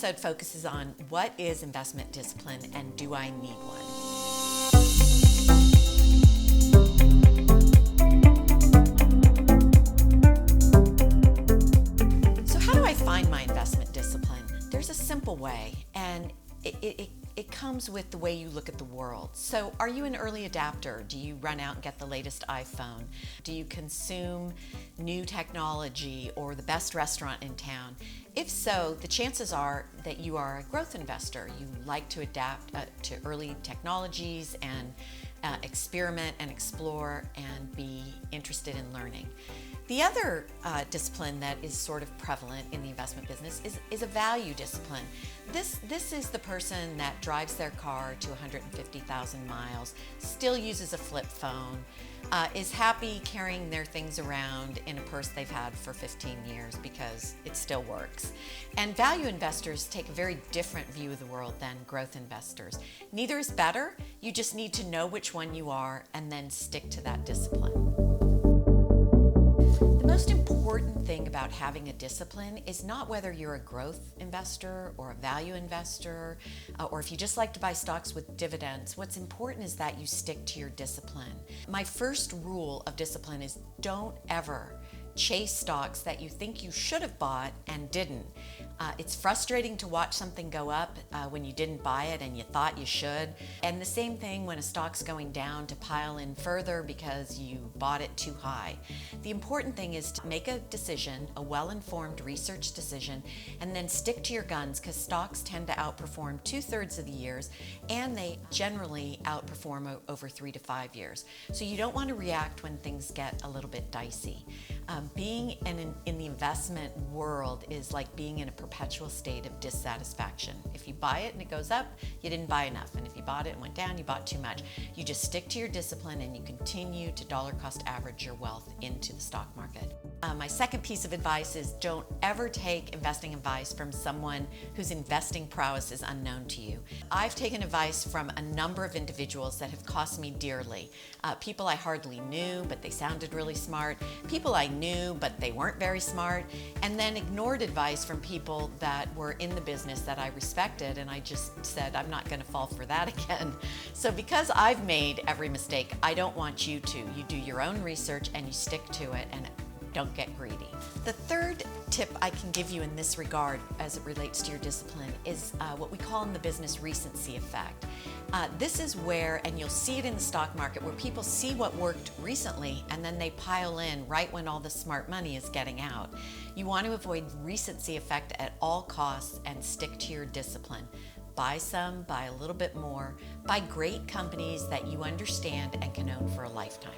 episode focuses on what is investment discipline and do I need one? So how do I find my investment discipline? There's a simple way, and it comes with the way you look at the world. So are you an early adapter? Do you run out and get the latest iPhone? Do you consume new technology or the best restaurant in town? If so, the chances are that you are a growth investor. You like to adapt to early technologies and experiment and explore and be interested in learning. The other discipline that is sort of prevalent in the investment business is a value discipline. This is the person that drives their car to 150,000 miles, still uses a flip phone, is happy carrying their things around in a purse they've had for 15 years because it still works. And value investors take a very different view of the world than growth investors. Neither is better. You just need to know which one you are and then stick to that discipline. The most important thing about having a discipline is not whether you're a growth investor or a value investor, or if you just like to buy stocks with dividends. What's important is that you stick to your discipline. My first rule of discipline is don't ever chase stocks that you think you should have bought and didn't. It's frustrating to watch something go up when you didn't buy it and you thought you should. And the same thing when a stock's going down, to pile in further because you bought it too high. The important thing is to make a decision, a well-informed research decision, and then stick to your guns, because stocks tend to outperform 2/3 of the years, and they generally outperform over 3 to 5 years. So you don't want to react when things get a little bit dicey. Being in the investment world is like being in a perpetual state of dissatisfaction. If you buy it and it goes up, you didn't buy enough. And if you bought it and went down, you bought too much. You just stick to your discipline and you continue to dollar cost average your wealth into the stock market. My second piece of advice is don't ever take investing advice from someone whose investing prowess is unknown to you. I've taken advice from a number of individuals that have cost me dearly. People I hardly knew, but they sounded really smart. People I knew, but they weren't very smart. And then ignored advice from people that were in the business that I respected, and I just said, I'm not going to fall for that again. So because I've made every mistake, I don't want you to. You do your own research and you stick to it, and don't get greedy. The third tip I can give you in this regard as it relates to your discipline is what we call in the business recency effect. This is where, and you'll see it in the stock market, where people see what worked recently and then they pile in right when all the smart money is getting out. You want to avoid recency effect at all costs and stick to your discipline. Buy some, buy a little bit more, buy great companies that you understand and can own for a lifetime.